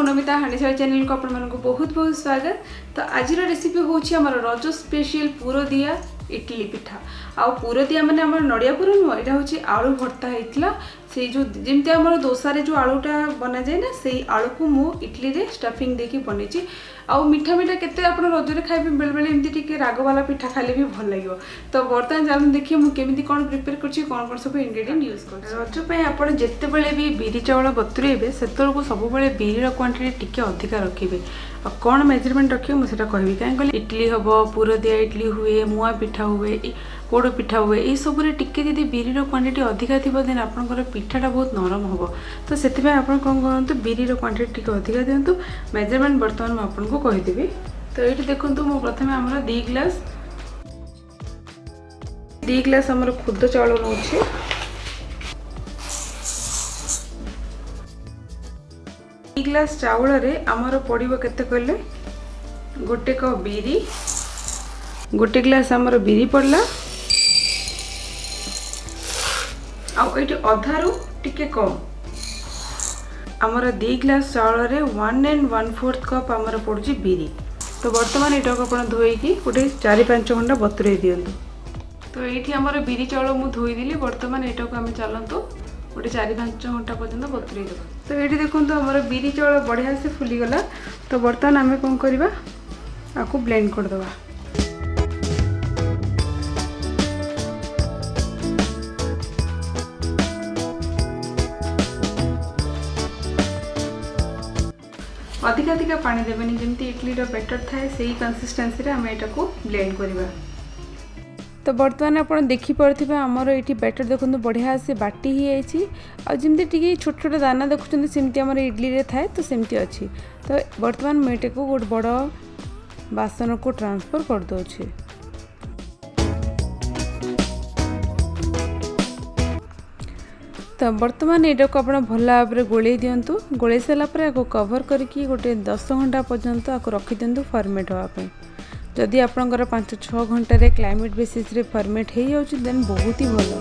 Namita हांडीशाला channel को आपण मानक बहुत बहुत स्वागत। तो आज रेसिपी होची हमर रज स्पेशल पूर दिया इडली पिठा। आउ पूर दिया माने हमर नडिया पूर नुह, एटा होची आलू भर्ता हेतला। से जो जेमते हमर डोसा रे जो आलूटा बना जाए ना, से आलू को मु इडली रे स्टफिंग देकी बनेची। आउ मीठा मीठा केते आपण रज रे खाइबे, बेले बेले एमती टिके राग वाला पिठा खाले भी भल लागिवो। तो बर्तमान जान देखिए मु केमिति कोन प्रिपेयर करछि, कोन कोन सब इंग्रेडिएंट यूज करछि। रज पे आपण जेते बेले भी बिरी चावल बतुरेबे सेतल को सब बेले बिरी रो क्वांटिटी टिके अधिका रखिबे। आ कोन मेजरमेंट रखियो मु सेटा कहबी, काहे कहले इडली हबो, पूर दिया इडली हुए, मुआ पिठा हुए, पोड़ पिठा हुए, ए सब रे टिके जदी बिरी रो क्वांटिटी अधिका थिबो देन आपनकर पिठाटा बहुत नरम हबो। तो सेति में आपण कोन करंतु बिरी रो क्वांटिटी टिके अधिका दियंतु। मेजरमेंट बर्तमान म आपन को कहि देबी। तो एठी देखंतु मु प्रथमे हमरा 2 ग्लास हमर खुद चावल नउछि। 2 ग्लास चावल रे हमर पड़िबो केते कहले, गोटे कप बिरी, गोटे ग्लास हमर बिरी पड़ला। आउ एठी अधारू टिके कम हमर 2 ग्लास चावल रे 1 and 1/4 कप हमर पड़ुची बिरी। तो वर्तमान एटा को आपण धोई की गोटे 4-5 घंटा बतुरे दियंतु। तो एठी हमर बिरी चावल मु धोई दिली। वर्तमान एटा को हम चलंतु गोटे 4-5 घंटा पर्यंत बतुरे देबा। तो एठी देखंतु हमर बिरी चावल बढ़िया से फुली गला। तो वर्तमान हमें कोन करबा, आकु ब्लेंड कर देबा। अधिक अधिक पानी देवेनि, जमती इडली रो बैटर थाए सेही कंसिस्टेंसी रे हमें एटा को ब्लेंड करबा। तो बर्तमान आपण देखि परथिबा हमर एठी बैटर देखंतु बढ़िया से बाटी ही आइछि। आ जमती टिके छोट छोट दाना देखुचंदी सेमती हमर इडली रे थाए, तो सेमती अछि। तो बर्तमान मैं एटा को गोट बड़ बासन को ट्रांसफर कर दोछि। तो बर्तमान एटा को आपण भला भाबरे गोले दियंतु। गोले सला पर आको कवर करके गोटे 10 घंटा पर्यंत आको रखि दियंतु फर्मेट होआ पे। जदि आपनकर 5-6 घंटा रे क्लाइमेट बेसिस रे फर्मेट हे जाउछि देन बहुत ही भलो।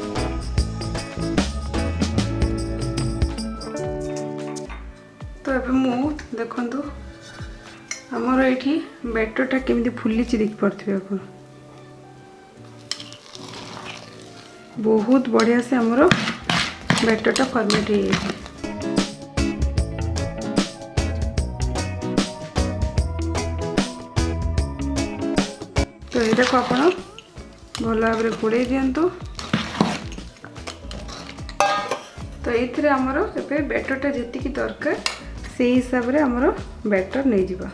तो अब मु देखंतु हमर एठी बैटरटा केमिति फुल्ली छि, देख परथिबे आपण बहुत बढ़िया से हमर बैटरटा फर्मेट है। तो ये को आपण भल भाव घोड़े दिंतु। तो ये आमर ए बैटरटा जी दरकार से हिसाब से आमर बैटर नहीं जिबा।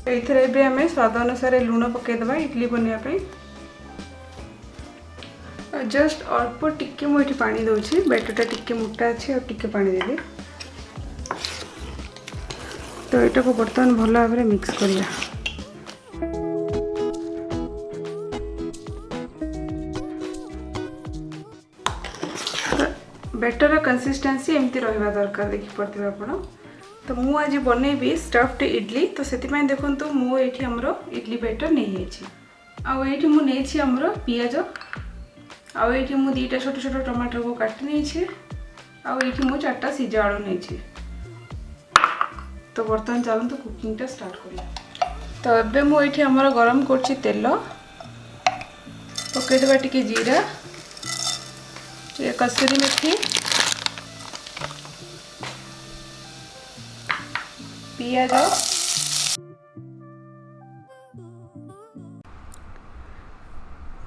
एथरे बे हमें स्वाद अनुसार लूण पकेदेबा इडली बनवाई। जस्ट अल्प टिके मुझे पानी दौची, बैटरटा टिके मोटा अच्छे और टिके पानी देबी। तो यहाँ को बर्तमान भल भाव में मिक्स करिया। बैटर कंसिस्टेंसी एमती रहिबा दरकार, देखि पड़थिबा आपण। तो मु आज बनैबी स्टफ्ड इडली। तो सेति पय देखंतु मु एठी हमरो इडली बैटर नै हेछि। आ एठी मु नेछि हमरो पियाज, आ एठी मु 2टा छोट छोट टमाटर को काटि नेछि। आ एठी मु 4टा सिजा आलू नेछि। तो बर्तमान चलंतु कुकिंगटा स्टार्ट करिया। तो एबे मु एठी हमरो गरम करछि तेल, पकै देबा टिके जीरा, ये कसूरी मेथी, पियाज।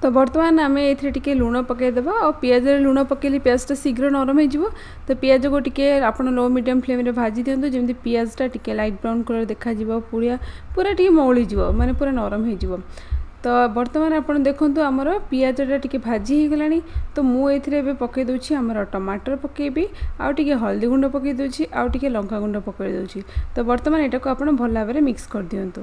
तो बर्तमान आम ए लुण पकईदेवा। और पियाज लुण पकईले पियाजटा शीघ्र नरम हो। तो पियाज को टिके आपण लो मीडियम फ्लेम रे भाजी दिंतु, जमी पियाजटा टिके लाइट ब्राउन कलर देखा पूरा पूरा टिके मौली जीव, माने पूरा नरम हो। तो बर्तमान आप देखु आमर पियाजटा टिके भाजी हो गलानी। तो मुझे पकई दूसरी आमर टमाटर पकेबी, आउ टिके हल्दी गुंड पकई दूसरी, आउ टिके लंका गुंड पकई दूसरी। तो बर्तमान यहाँ को आप भल भाव में मिक्स कर दिंतु।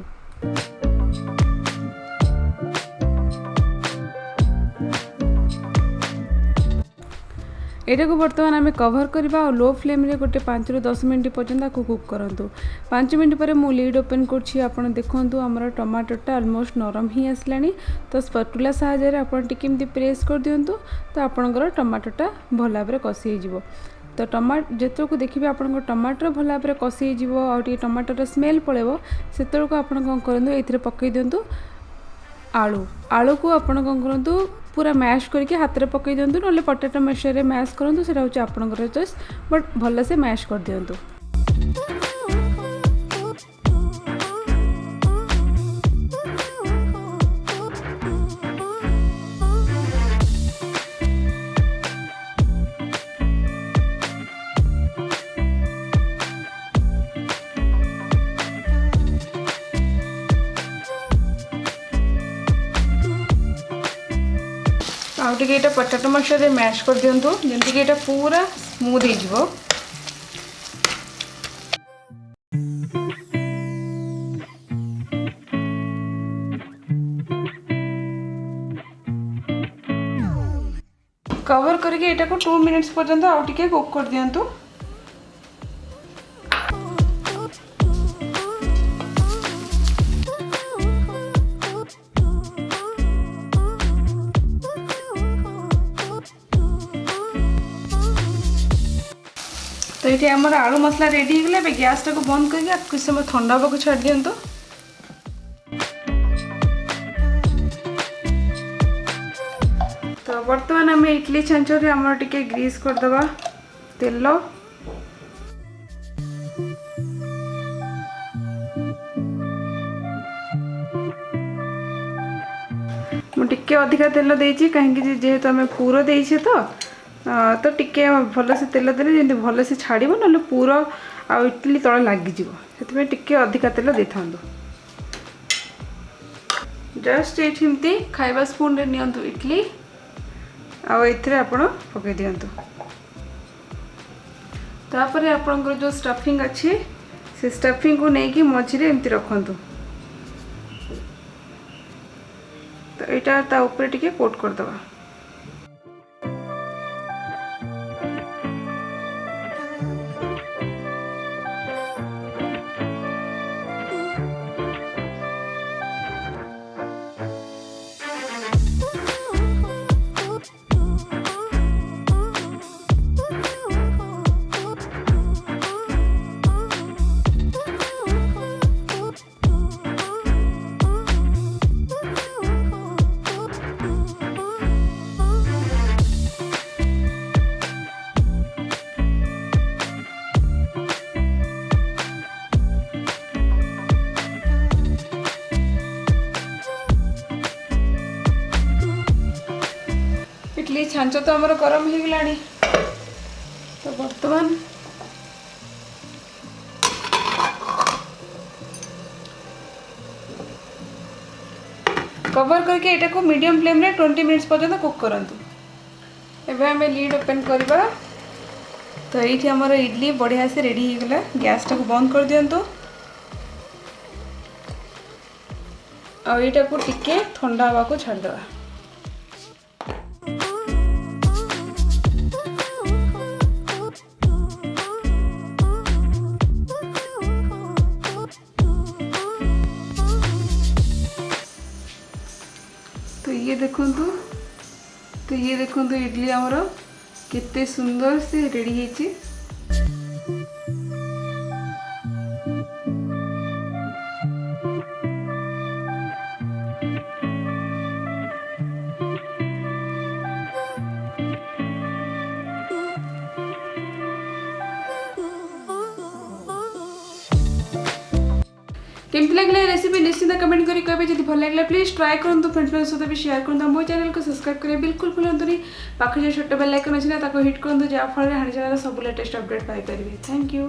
एटा को बर्तमान आम कवर करवा और लो फ्लेम रे गोटे 5 ରୁ 10 मिनट पर्यंत आपको कुक करूँ। 5 मिनट पर मु लीड ओपन कर देखूँ आमर टमाटोटा ऑलमोस्ट नरम ही आसलानी। तो स्पैटुला साहाय्य आपन टिके प्रेस कर दिंतु तो आपणकर टमाटोटा भल भाव कषि हो। तो जिते को देखिए आप टमाटर भल भाव कषि हो टमाटर स्मेल पड़ेब से आप कौन करूँ ये पकई दिंतु आलू। आलू को आपड़ कौन करूँ पूरा मैश करके हाथ में पकई दिंतु ना पोटैटो मैशर मैश करूँ से आपंकर चॉइस बट भल से मैश कर दिंतु। आउटे ये पोटैटो मैशर मैश कर दिंतु जमीक ये पूरा स्मूथ हो। कवर करके ये 2 मिनट्स पर्यंत आउ टिके कुक कर दिंतु। तो ये आमर आलू मसला रेडी हो गला। गैस टाक बंद करके कुछ समय ठंडा होगा छाड़ दिंतु। तो बर्तमान आम इडली छांचर आमर टिके ग्रीस करदबा तेल। मुझे अधिका तेल देती कहीं जेहेतु आम पूर देचे तो टिके भल से तेल देले जमी भल से छाड़ ना पूरा आ इडली तले लगिज से टिके अधिका तेल दे था। जस्ट ये खाइबा स्पून रे नियंतु इडली आउ आपण पकई दिंतु। तापर आपणकर जो स्टफिंग अच्छी से स्टफिंग को लेकिन मझे एमती रखु। तो यहाँ ता ऊपर टिके कोट करदबा। इडली छांच तो आमर गरम हो गलानी। तो बर्तमान कवर करके एटा को मीडियम फ्लेम रे 20 मिनट्स पर्यंत कुक करंतु। एबे हमें लीड ओपन करबा। तो ये आमर इडली बढ़िया से रेडी हो गला। गैस टाक बंद कर दिंतु आईटा को टिके ठंडा हवा को छाड़ दवा। तो ये देखो इडली आमर केते सुंदर से रेडी है। केमती लगे रेसिपी निश्चित कमेंट करी कहे जब भल लगे प्लीज ट्राए करूँ फ्रेंड्स सहित भी शेयर करूँ। मो चैनल को सब्सक्राइब करें बिल्कुल भूलुनी। पाखे जो छोट बेल आइकन अच्छी ना जहाँ फल हांडीशाला सब latest update pi. Thank you.